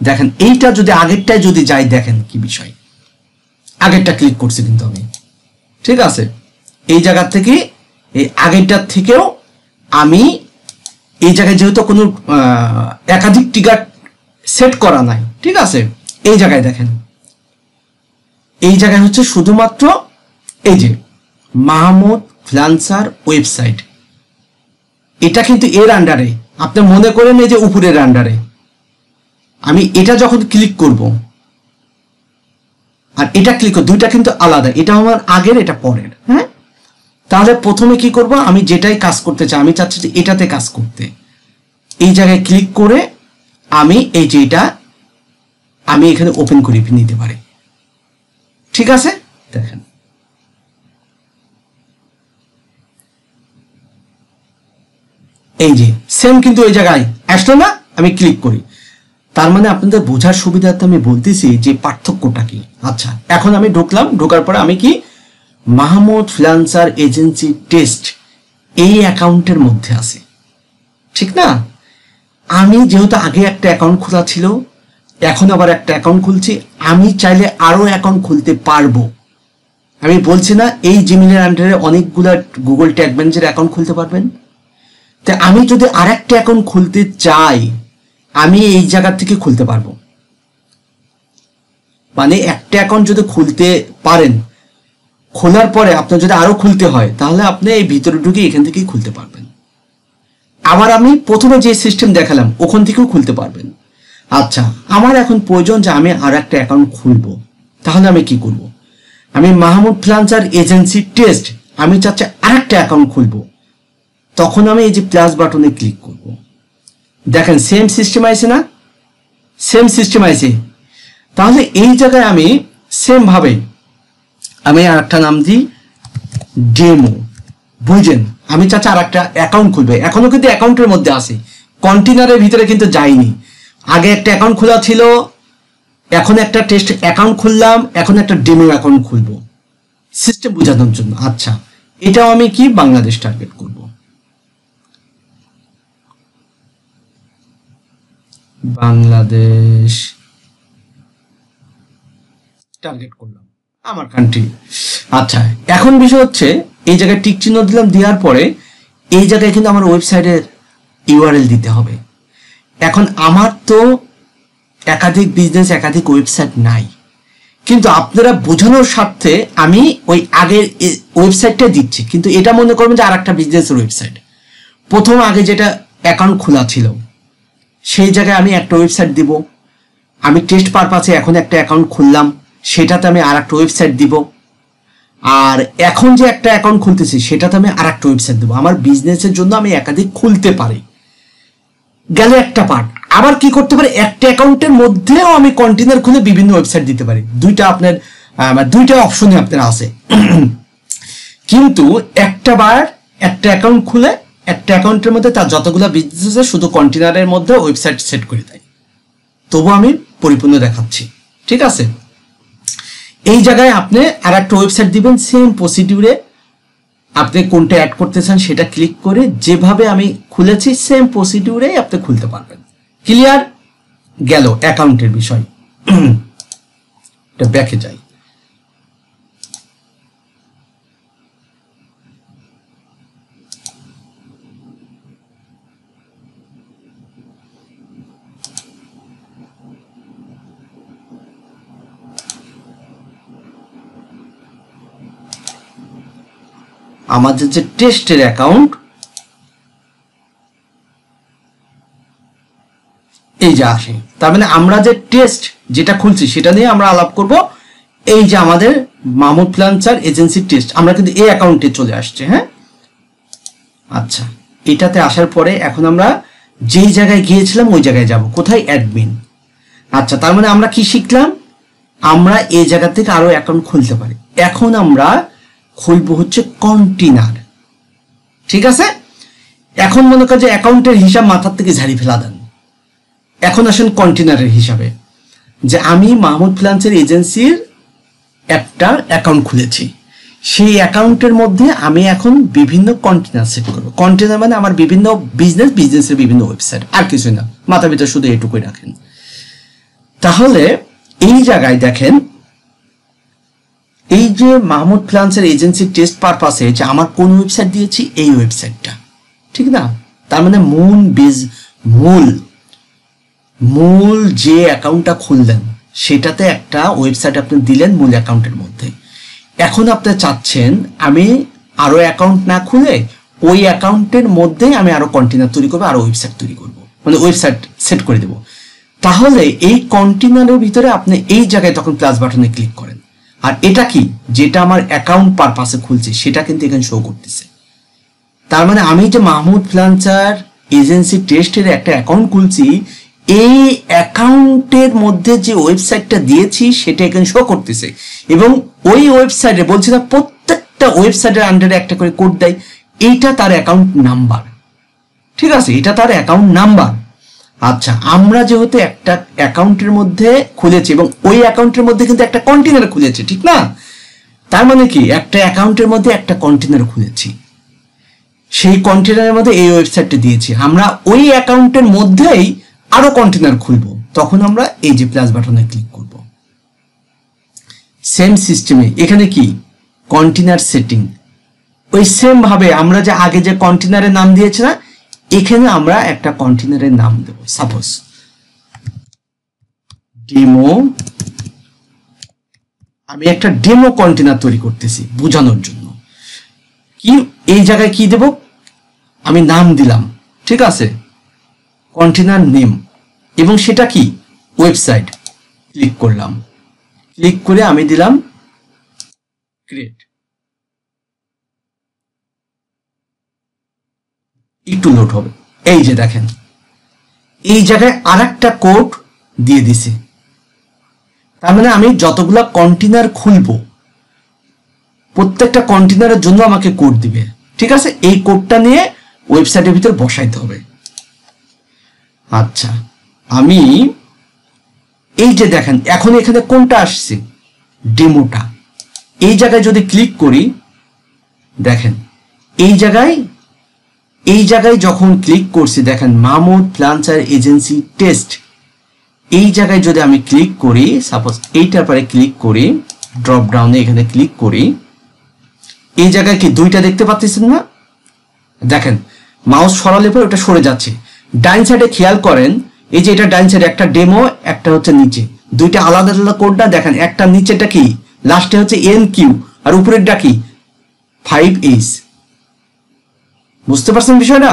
দেখেন এইটা যদি আগেরটায় যদি যাই, দেখেন কি বিষয়, আগেরটা ক্লিক করছি কিন্তু আমি, ঠিক আছে। এই জায়গা থেকে এই আগেরটার থেকেও আমি এই জায়গায় যেহেতু কোনো একাধিক ট্রিগার সেট করা নাই, ঠিক আছে। এই জায়গায় দেখেন, এই জায়গায় হচ্ছে শুধুমাত্র এই যে মাহমুদ ফ্রিল্যান্সার ওয়েবসাইট, এটা কিন্তু এর আন্ডারে। আপনি মনে করেন এই যে উপরের আন্ডারে, আমি এটা যখন ক্লিক করব আর এটা ক্লিক করব, দুইটা কিন্তু আলাদা, এটা আমার আগের, এটা পরের, হ্যাঁ। তাহলে প্রথমে কি করব, আমি যেটাই কাজ করতে চাই, আমি চাচ্ছি যে এটাতে কাজ করতে, এই জায়গায় ক্লিক করে আমি এই যে এটা আমি এখানে ওপেন করে নিতে পারি, ঠিক আছে। দেখেন এই যে সেম কিন্তু ওই জায়গায় আসলো না, আমি ক্লিক করি। তার মানে আপনাদের বোঝার সুবিধার্থে আমি বলতেছি যে পার্থক্যটা কি। আচ্ছা, এখন আমি ঢুকলাম, ঢোকার পরে আমি কি মাহমুদ ফ্রিল্যান্সার এজেন্সি টেস্ট এই অ্যাকাউন্টের মধ্যে আছে, ঠিক না। আমি যেহেতু আগে একটা অ্যাকাউন্ট খোলা ছিল, এখন আবার একটা অ্যাকাউন্ট খুলছি, আমি চাইলে আরো অ্যাকাউন্ট খুলতে পারবো। আমি বলছি না এই জিমেলের আন্ডারে অনেকগুলা গুগল ট্যাগ ম্যানেজার অ্যাকাউন্ট খুলতে পারবেন। তা আমি যদি আর একটা অ্যাকাউন্ট খুলতে চাই, আমি এই জায়গা থেকে খুলতে পারবো। মানে একটা অ্যাকাউন্ট যদি খুলতে পারেন, খোলার পরে আপনার যদি আরো খুলতে হয়, তাহলে আপনি এই ভিতরে ঢুকে এখান থেকেই খুলতে পারবেন। আবার আমি প্রথমে যে সিস্টেম দেখালাম ওখান থেকেও খুলতে পারবেন। আচ্ছা, আমার এখন প্রয়োজন যে আমি আর একটা অ্যাকাউন্ট খুলবো, তাহলে আমি কি করব? আমি মাহমুদ ফ্রিল্যান্সার এজেন্সি টেস্ট, আমি চাচ্ছি আর একটা অ্যাকাউন্ট খুলবো, তখন আমি এই যে প্লাস বাটনে ক্লিক করব। দেখেন সেম সিস্টেম আছে না, সেম সিস্টেম আছে। তাহলে এই জায়গায় আমি সেম ভাবে আমি আর একটা নাম দিই ডেমো, বুঝেন। আমি চাচ্ছি আর একটা অ্যাকাউন্ট খুলবে, এখনো কিন্তু অ্যাকাউন্টের মধ্যে আছে, কন্টেনারের ভিতরে কিন্তু যাইনি। আগে একটা অ্যাকাউন্ট খোলা ছিল, এখন একটা টেস্ট অ্যাকাউন্ট খুললাম, এখন একটা ডেমো অ্যাকাউন্ট খুলবো সিস্টেম বোঝানোর জন্য। আচ্ছা, এটাও আমি কি বাংলাদেশ টার্গেট করব, বাংলাদেশ টার্গেট করলাম, আমার কান্ট্রি। আচ্ছা, এখন বিষয় হচ্ছে এই জায়গায় টিক চিহ্ন দিলাম, দেওয়ার পরে এই জায়গায় কিন্তু আমার ওয়েবসাইটের ইউআরএল দিতে হবে। এখন আমার তো একাধিক বিজনেস, একাধিক ওয়েবসাইট নাই, কিন্তু আপনারা বোঝানোর স্বার্থে আমি ওই আগের ওয়েবসাইটটা দিচ্ছি, কিন্তু এটা মনে করবেন যে আর একটা বিজনেসের ওয়েবসাইট। প্রথম আগে যেটা অ্যাকাউন্ট খোলা ছিল সেই জায়গায় আমি একটা ওয়েবসাইট দিব, আমি টেস্ট পারপাসে এখন একটা অ্যাকাউন্ট খুললাম, সেটাতে আমি আর একটা ওয়েবসাইট দিব, আর এখন যে একটা অ্যাকাউন্ট খুলতেছি সেটাতে আমি আর একটা ওয়েবসাইট দেবো। আমার বিজনেসের জন্য আমি একাধিক খুলতে পারি, গেল একটা পার্ট। আবার কি করতে পারি, একটা অ্যাকাউন্টের মধ্যেও আমি কন্টেনার খুলে বিভিন্ন ওয়েবসাইট দিতে পারি। দুইটা আপনার দুইটা অপশনই আপনার আছে। কিন্তু একটা বার একটা অ্যাকাউন্ট খুলে একটা অ্যাকাউন্টের মধ্যে তার যতগুলো বিজনেস আছে শুধু কন্টেনারের মধ্যে ওয়েবসাইট সেট করে দেয়, তবু আমি পরিপূর্ণ দেখাচ্ছি, ঠিক আছে। এই জায়গায় আপনি আর একটা ওয়েবসাইট দিবেন, সেম প্রসিডিউরে আপনি কোনটা অ্যাড করতে চান সেটা ক্লিক করে যেভাবে আমি খুলেছি সেম প্রসিডিউরেই আপনি খুলতে পারবেন। ক্লিয়ার? গেল অ্যাকাউন্টের বিষয়। এটা ব্যাকে যাই, আমাদের যে টেস্টের অ্যাকাউন্ট, এই যে আসে, তার মানে আমরা যে টেস্ট যেটা খুলছি সেটা নিয়ে আমরা আলাপ করব। এই যে আমাদের মাহমুদ ফ্রিল্যান্সার এজেন্সি টেস্ট, আমরা কিন্তু এই অ্যাকাউন্টে চলে আসছে। হ্যাঁ, আচ্ছা, এটাতে আসার পরে এখন আমরা যেই জায়গায় গিয়েছিলাম ওই জায়গায় যাব। কোথায়? অ্যাডমিন। আচ্ছা, তার মানে আমরা কি শিখলাম? আমরা এই জায়গা থেকে আরো অ্যাকাউন্ট খুলতে পারি। এখন আমরা খুলবো হচ্ছে কন্টেনার। ঠিক আছে, এখন মনে কর যে অ্যাকাউন্টের হিসাব মাথার থেকে ঝাড়ি ফেলা দেন। এখন আসেন কন্টেনারের হিসাবে, যে আমি মাহমুদ ফ্রিল্যান্সার এজেন্সির একটা অ্যাকাউন্ট খুলেছি, সেই অ্যাকাউন্টের মধ্যে আমি এখন বিভিন্ন কন্টেনার সেট করবো। কন্টেনার মানে আমার বিভিন্ন বিজনেসের বিভিন্ন ওয়েবসাইট, আর কিছুই না, মাথার ভিতরে শুধু এটুকুই রাখেন। তাহলে এই জায়গায় দেখেন, এই যে মাহমুদ ফ্রিল্যান্সার এজেন্সি টেস্ট পারপাসে যে আমার কোন ওয়েবসাইট দিয়েছি, এই ওয়েবসাইটটা, ঠিক না? তার মানে মূল যে অ্যাকাউন্টটা খুললেন সেটাতে একটা ওয়েবসাইট আপনি দিলেন মূল অ্যাকাউন্টের মধ্যে। এখন আপনি চাচ্ছেন আমি আরো অ্যাকাউন্ট না খুলে ওই অ্যাকাউন্টের মধ্যে আমি আরো কন্টেনার তৈরি করবো, আরো ওয়েবসাইট তৈরি করবো, মানে ওয়েবসাইট সেট করে দেবো। তাহলে এই কন্টেনারের ভিতরে আপনি এই জায়গায় তখন প্লাস বাটনে ক্লিক করেন, আর এটা কি, যেটা আমার অ্যাকাউন্ট পারপাসে খুলছে সেটা কিন্তু এখানে শো করতেছে। তার মানে আমি যে মাহমুদ ফ্রিল্যান্সার এজেন্সি টেস্টের একটা অ্যাকাউন্ট খুলছি, এই অ্যাকাউন্টের মধ্যে যে ওয়েবসাইটটা দিয়েছি সেটা এখানে শো করতেছে। এবং ওই ওয়েবসাইটে বলছি না, প্রত্যেকটা ওয়েবসাইটের আন্ডারে একটা করে কোড দেয়, এইটা তার অ্যাকাউন্ট নাম্বার। ঠিক আছে, এটা তার অ্যাকাউন্ট নাম্বার। আচ্ছা, আমরা যেহেতু একটা অ্যাকাউন্টের মধ্যে খুলেছি এবং ওই অ্যাকাউন্টের মধ্যে কিন্তু একটা কন্টেনার খুলেছি, ঠিক না? তার মানে কি, একটা অ্যাকাউন্টের মধ্যে একটা কন্টেনার খুলেছি, সেই কন্টেনারের মধ্যে এই ওয়েবসাইটটা দিয়েছি। আমরা ওই অ্যাকাউন্টের মধ্যেই আরো কন্টেনার খুলবো, তখন আমরা এই যে প্লাস বাটনে ক্লিক করব। সেম সিস্টেমে এখানে কি কন্টেনার সেটিং, ওই সেম ভাবে আমরা যে আগে যে কন্টেনারের নাম দিয়েছি না, এখানে আমরা একটা কন্টেনারের নাম দেব। সাপোজ ডেমো, আমি একটা ডেমো কন্টেনার তৈরি করতেছি বোঝানোর জন্য। কি এই জায়গায় কি দেব, আমি নাম দিলাম, ঠিক আছে, কন্টেনার নেম, এবং সেটা কি ওয়েবসাইট। ক্লিক করলাম, ক্লিক করে আমি দিলাম ক্রিয়েট। একটু লোড হবে, এই যে দেখেন এই জায়গায় আরেকটা কোড দিয়ে দিছে। তার মানে আমি যতগুলা কন্টেনার খুলবো প্রত্যেকটা কন্টেনারের জন্য আমাকে কোড দিবে। ঠিক আছে, এই কোডটা নিয়ে ওয়েবসাইটের ভিতর বসাইতে হবে। আচ্ছা, আমি এই যে দেখেন এখন এখানে কোনটা আসছে, ডেমোটা। এই জায়গায় যদি ক্লিক করি, দেখেন এই জায়গায় যখন ক্লিক করছি, দেখেন মাহমুদ ফ্রিল্যান্সার এজেন্সি টেস্ট, এই জায়গায় যদি আমি ক্লিক করি, সাপোজ এইটার পরে ক্লিক করি, ড্রপ ডাউনে এখানে ক্লিক করি, এই জায়গায় কি দুইটা দেখতে পাচ্ছেন না? দেখেন মাউস সরালে পরে ওটা সরে যাচ্ছে। ডাইন সাইডে খেয়াল করেন, এই যে এটা ডাইন সাইডে একটা ডেমো, একটা হচ্ছে নিচে, দুইটা আলাদা আলাদা কোড না। দেখেন একটা নিচেটা কি, লাস্টে হচ্ছে NQ, আর উপরেরটা কি 5S। বুঝতে পারছেন বিষয়টা?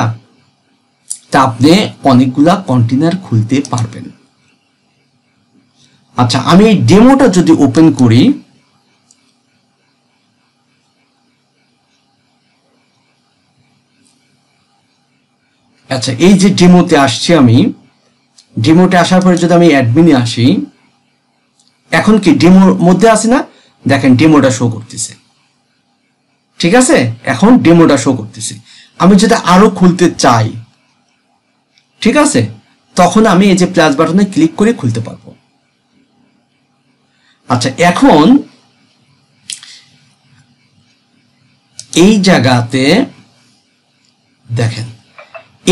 তা আপনি অনেকগুলা কন্টেনার খুলতে পারবেন। আচ্ছা, আমি এই ডেমোটা যদি ওপেন করি, আচ্ছা এই যে ডেমোতে আসছি, আমি ডেমোতে আসার পরে যদি আমি অ্যাডমিনে আসি, এখন কি ডেমোর মধ্যে আছে না? দেখেন ডেমোটা শো করতেছে। ঠিক আছে, এখন ডেমোটা শো করতেছে। আমি যদি আরো খুলতে চাই, ঠিক আছে, তখন আমি এই যে প্লাস বাটনে ক্লিক করে খুলতে পারবো। আচ্ছা, এখন এই জায়গাতে দেখেন,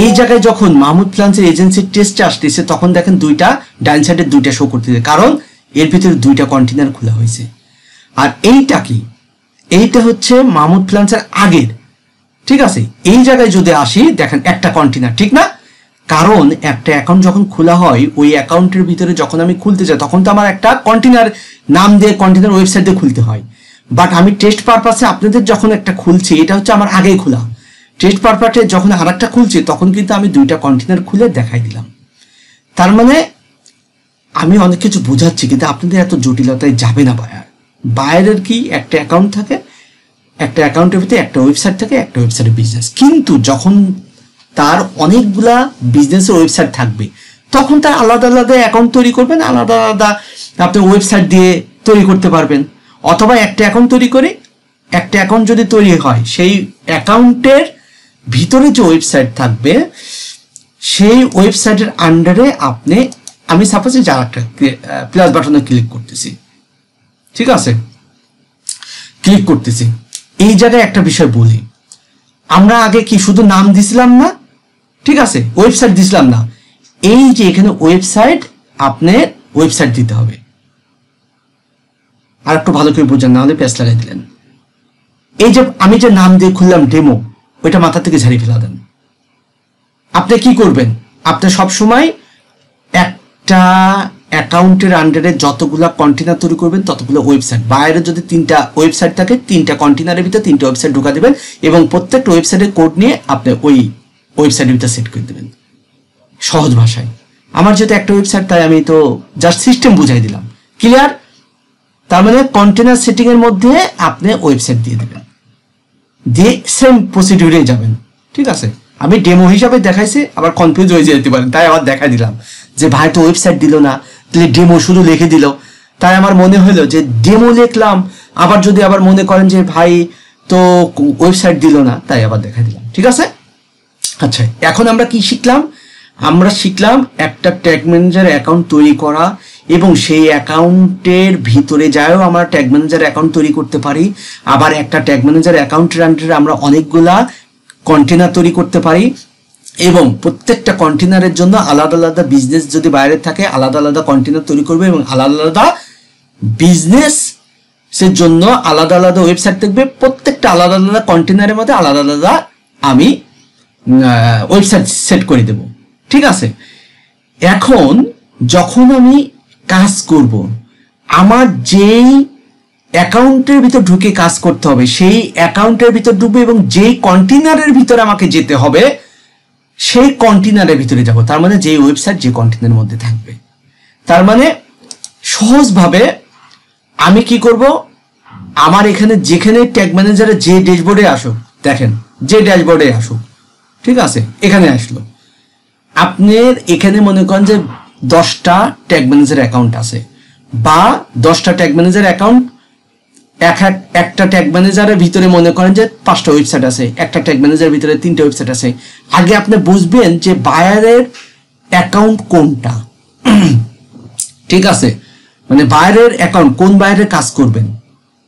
এই জায়গায় যখন মাহমুদ ফ্রিল্যান্সার এজেন্সি টেস্টে আসতেছে, তখন দেখেন দুইটা ডাইন সাইডে দুইটা শো করতেছে, কারণ এর ভিতরে দুইটা কন্টেনার খোলা হয়েছে। আর এইটা কি, এইটা হচ্ছে মাহমুদ ফ্রিল্যান্সার আগের। ঠিক আছে, এই জায়গায় যদি আসি, দেখেন একটা কন্টেনার, ঠিক না? কারণ একটা অ্যাকাউন্ট যখন খোলা হয়, ওই অ্যাকাউন্টের ভিতরে যখন আমি খুলতে যাই, তখন তো আমার একটা কন্টেনার নাম দিয়ে, কন্টেনার ওয়েবসাইট দিয়ে খুলতে হয়। বাট আমি টেস্ট পারপাসে আপনাদের যখন একটা খুলছি, এটা হচ্ছে আমার আগেই খোলা, টেস্ট পারপাসে যখন আর একটা খুলছি তখন কিন্তু আমি 2টা কন্টেনার খুলে দেখাই দিলাম। তার মানে আমি অনেক কিছু বোঝাচ্ছি, কিন্তু আপনাদের এত জটিলতায় যাবে না। বায়ারের কি একটা অ্যাকাউন্ট থাকে, একটা অ্যাকাউন্টের ভিতরে একটা ওয়েবসাইট থাকে, একটা ওয়েবসাইটের বিজনেস। কিন্তু যখন তার অনেকগুলা বিজনেসের ওয়েবসাইট থাকবে তখন তার আলাদা আলাদা অ্যাকাউন্ট তৈরি করবেন, আলাদা আলাদা আপনি ওয়েবসাইট দিয়ে তৈরি করতে পারবেন। অথবা একটা অ্যাকাউন্ট তৈরি করে, একটা অ্যাকাউন্ট যদি তৈরি হয় সেই অ্যাকাউন্টের ভিতরে যে ওয়েবসাইট থাকবে সেই ওয়েবসাইটের আন্ডারে আপনি, আমি সাপোজ যার একটা প্লাস বাটনে ক্লিক করতেছি, ঠিক আছে, ক্লিক করতেছি। এই জায়গায় একটা বিষয় বলি, আমরা আগে কি শুধু নাম দিছিলাম না, ঠিক আছে, ওয়েবসাইট দিছিলাম না। এই যে এখানে ওয়েবসাইট, আপনি ওয়েবসাইট দিতে হবে। আর একটু ভালো করে বোঝেন, না হলে পেজ লাগাই দিলেন। এই যে আমি যে নাম দিয়ে খুললাম ডেমো, ওইটা মাথা থেকে ঝাড়িয়ে ফেলা দেন। আপনি কি করবেন, আপনি সবসময় একটা অ্যাকাউন্টের আন্ডারে যতগুলা কন্টেনার তৈরি করবেন ততগুলো ওয়েবসাইট, বাইরে যদি 3টা ওয়েবসাইট থাকে 3টা কন্টেনারের ভিতরে 3টা ওয়েবসাইট ঢুকা দেবেন এবং প্রত্যেকটা ওয়েবসাইটের কোড নিয়ে আপনি ওই ওয়েবসাইটের ভিতরে সেট করে দেবেন সহজ ভাষায়। আমার যেহেতু একটা ওয়েবসাইট, তাই আমি তো জাস্ট সিস্টেম বুঝাই দিলাম, ক্লিয়ার? তার মানে কন্টেনার সেটিং এর মধ্যে আপনি ওয়েবসাইট দিয়ে দেবেন, দিয়ে সেম প্রসিডিউরে যাবেন, ঠিক আছে। আমি ডেমো হিসাবে দেখাইছি, আবার কনফিউজ হয়ে যেতে পারেন, তাই আবার দেখাই দিলাম যে ভাই তো ওয়েবসাইট দিল না, তাহলে ডেমো শুধু লিখে দিল। তাই আমার মনে হলো যে ডেমো লিখলাম, আবার যদি আবার মনে করেন যে ভাই তো ওয়েবসাইট দিল না, তাই আবার দেখাই দিলাম, ঠিক আছে। আচ্ছা, এখন আমরা কি শিখলাম? আমরা শিখলাম একটা ট্যাগ ম্যানেজার অ্যাকাউন্ট তৈরি করা এবং সেই অ্যাকাউন্টের ভিতরে যায়ও আমরা ট্যাগ ম্যানেজার অ্যাকাউন্ট তৈরি করতে পারি। আবার একটা ট্যাগ ম্যানেজার অ্যাকাউন্টের আন্ডারে আমরা অনেকগুলা কন্টেনার তৈরি করতে পারি এবং প্রত্যেকটা কন্টেনারের জন্য আলাদা আলাদা বিজনেস যদি বাইরে থাকে আলাদা আলাদা কন্টেনার তৈরি করবে এবং আলাদা আলাদা বিজনেসের জন্য আলাদা আলাদা ওয়েবসাইট থাকবে। প্রত্যেকটা আলাদা আলাদা কন্টেনারের মধ্যে আলাদা আলাদা আমি ওয়েবসাইট সেট করে দেব, ঠিক আছে। এখন যখন আমি কাজ করব, আমার যেই অ্যাকাউন্টের ভিতর ঢুকে কাজ করতে হবে সেই অ্যাকাউন্টের ভিতর ঢুকবে এবং যেই কন্টেনারের ভিতর আমাকে যেতে হবে সেই কন্টেনারের ভিতরে যাব। তার মানে যে ওয়েবসাইট যে কন্টেনারের মধ্যে থাকবে। তার মানে সহজভাবে আমি কি করব, আমার এখানে যেখানে ট্যাগ ম্যানেজারে যে ড্যাশবোর্ডে আসুক, দেখেন যে ড্যাশবোর্ডে আসুক, ঠিক আছে, এখানে আসলো, আপনার এখানে মনে করেন যে 10টা ট্যাগ ম্যানেজার অ্যাকাউন্ট আছে বা 10টা ট্যাগ ম্যানেজার অ্যাকাউন্ট, একটা ট্যাগ ম্যানেজারের ভিতরে মনে করেন যে 5টা ওয়েবসাইট আছে, একটা ট্যাগ ম্যানেজারের ভিতরে 3টা ওয়েবসাইট আছে। আগে আপনি বুঝবেন যে বায়ারের অ্যাকাউন্ট কোনটা, ঠিক আছে, মানে বায়ারের অ্যাকাউন্ট কোন বায়ারের কাজ করবেন,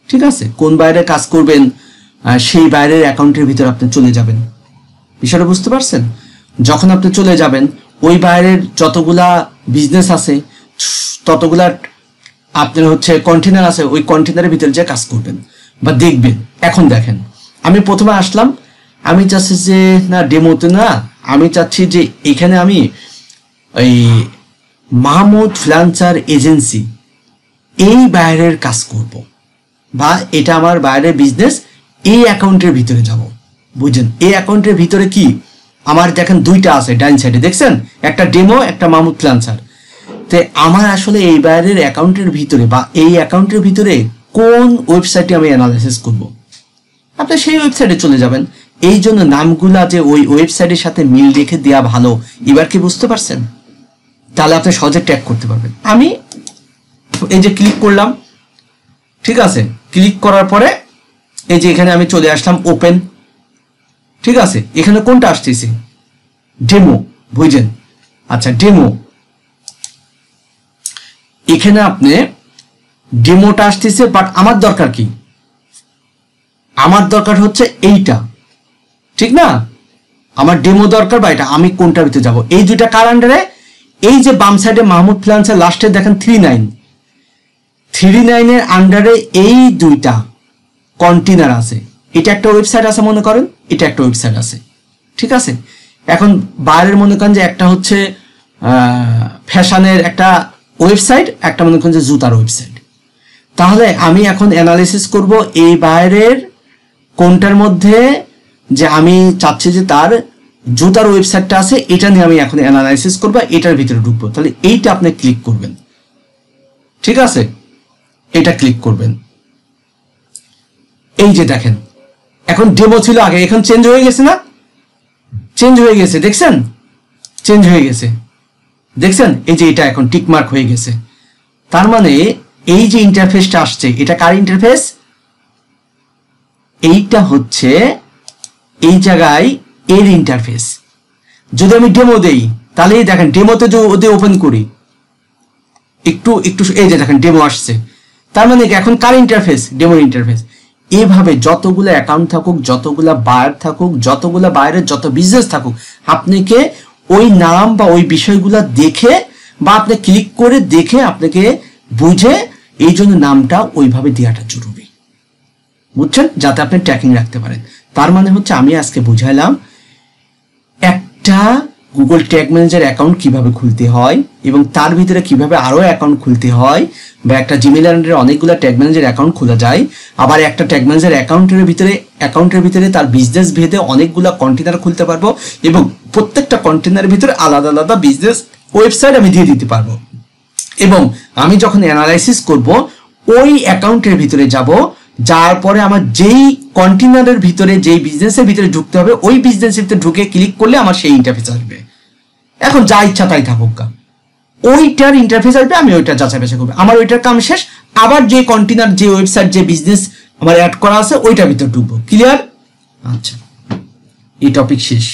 ঠিক আছে, কোন বায়ারের কাজ করবেন সেই বায়ারের অ্যাকাউন্টের ভিতরে আপনি চলে যাবেন। বিষয়টা বুঝতে পারছেন? যখন আপনি চলে যাবেন ওই বাইরের যতগুলা বিজনেস আছে ততগুলা আপনার হচ্ছে কন্টেনার আছে, ওই কন্টেনারের ভিতরে যে কাজ করবেন বা দেখবেন। এখন দেখেন আমি প্রথমে আসলাম, আমি চাচ্ছি যে না ডেমোতে না, আমি চাচ্ছি যে এখানে আমি ওই মাহমুদ ফ্রিল্যান্সার এজেন্সি এই বাইরের কাজ করব বা এটা আমার বাইরের বিজনেস, এই অ্যাকাউন্টের ভিতরে যাব। বুঝছেন? এই অ্যাকাউন্টের ভিতরে কি আমার দেখেন 2টা আছে ডাইন সাইডে, দেখছেন, একটা ডেমো একটা মাহমুদ ফ্রিল্যান্সার। তো আমার আসলে এই বাইরের অ্যাকাউন্টের ভিতরে বা এই অ্যাকাউন্টের ভিতরে কোন ওয়েবসাইটে আমি অ্যানালাইসিস করব, আপনি সেই ওয়েবসাইটে চলে যাবেন। এই জন্য নামগুলা যে ওই ওয়েবসাইটের সাথে মিল রেখে দেওয়া ভালো। এবার কি বুঝতে পারছেন? তাহলে আপনি সহজে ট্যাগ করতে পারবেন। আমি এই যে ক্লিক করলাম, ঠিক আছে, ক্লিক করার পরে এই যে এখানে আমি চলে আসলাম ওপেন, ঠিক আছে, এখানে কোনটা আসতেছে? ডেমো, বুঝছেন? আচ্ছা ডেমো, এখানে আপনি ডেমোটা আসতেছে, বাট আমার দরকার কি? আমার দরকার হচ্ছে এইটা, ঠিক না? আমার ডেমো দরকার বা এটা, আমি কোনটার ভিতরে যাব? এই 2টা কার আন্ডারে? এই যে বাম সাইডে মাহমুদ ফ্রিল্যান্সার লাস্টে দেখেন 39 এর আন্ডারে এই 2টা কন্টেনার আছে। এটা একটা ওয়েবসাইট আছে মনে করেন, এটা একটা ওয়েবসাইট আছে, ঠিক আছে। এখন বাইরের মনে করেন যে একটা হচ্ছে ফ্যাশনের একটা ওয়েবসাইট, একটা মনে করেন যে জুতার ওয়েবসাইট। তাহলে আমি এখন অ্যানালাইসিস করব এই বাইরের কোনটার মধ্যে যে আমি চাচ্ছি যে তার জুতার ওয়েবসাইটটা আছে, এটা নিয়ে আমি এখন অ্যানালাইসিস করব, এটার ভিতরে ঢুকবো। তাহলে এইটা আপনি ক্লিক করবেন, ঠিক আছে, এটা ক্লিক করবেন। এই যে দেখেন এখন ডেমো ছিল আগে, এখন চেঞ্জ হয়ে গেছে না, চেঞ্জ হয়ে গেছে, দেখছেন চেঞ্জ হয়ে গেছে, দেখছেন এই যে এটা এখন টিকমার্ক হয়ে গেছে। তার মানে এই যে ইন্টারফেসটা আসছে এটা কার ইন্টারফেস, এইটা হচ্ছে এই জায়গায় এর ইন্টারফেস। যদি আমি ডেমো দেই তাহলে দেখেন ডেমোতে যদি ওপেন করি একটু একটু এই যে দেখেন ডেমো আসছে, তার মানে এখন কার ইন্টারফেস, ডেমোর ইন্টারফেস। এভাবে যতগুলো অ্যাকাউন্ট থাকুক, যতগুলা বায়ার থাকুক, যতগুলা বায়ারের যত বিজনেস থাকুক, আপনাকে ওই নাম বা ওই বিষয়গুলা দেখে বা আপনি ক্লিক করে দেখে আপনাকে বুঝে এই জন্য নামটা ওইভাবে দেওয়াটা জরুরি, বুঝছেন, যাতে আপনি ট্র্যাকিং রাখতে পারেন। তার মানে হচ্ছে আমি আজকে বুঝাইলাম একটা গুগল ট্যাগ ম্যানেজার অ্যাকাউন্ট কিভাবে খুলতে হয় এবং তার ভিতরে কিভাবে আরো অ্যাকাউন্ট খুলতে হয়, বা একটা জিমেইল আইডির অনেকগুলো ট্যাগ ম্যানেজার অ্যাকাউন্ট খোলা যায়। আবার একটা ট্যাগ ম্যানেজার অ্যাকাউন্টের ভিতরে তার বিজনেস ভেদে অনেকগুলো কন্টেনার খুলতে পারবো এবং প্রত্যেকটা কন্টেনারের ভিতরে আলাদা আলাদা বিজনেস ওয়েবসাইট আমি দিয়ে দিতে পারবো। এবং আমি যখন অ্যানালাইসিস করব ওই অ্যাকাউন্টের ভিতরে যাব, যার পরে আমার যেই কন্টেনারের ভিতরে যেই বিজনেসের ভিতরে ঢুকতে হবে ওই বিজনেসের ভিতরে ঢুকে ক্লিক করলে আমার সেই ইন্টারফেস আসবে। এখন যা ইচ্ছা তাই থাকুক, ওইটার ইন্টারফেস আসবে, আমি ওইটা যাচাই বাছাই করবো, আমার ওইটার কাম শেষ। আবার যে কন্টেনার, যে ওয়েবসাইট, যে বিজনেস আমার অ্যাড করা আছে ওইটার ভিতরে ঢুকবো। ক্লিয়ার? আচ্ছা, এই টপিক শেষ।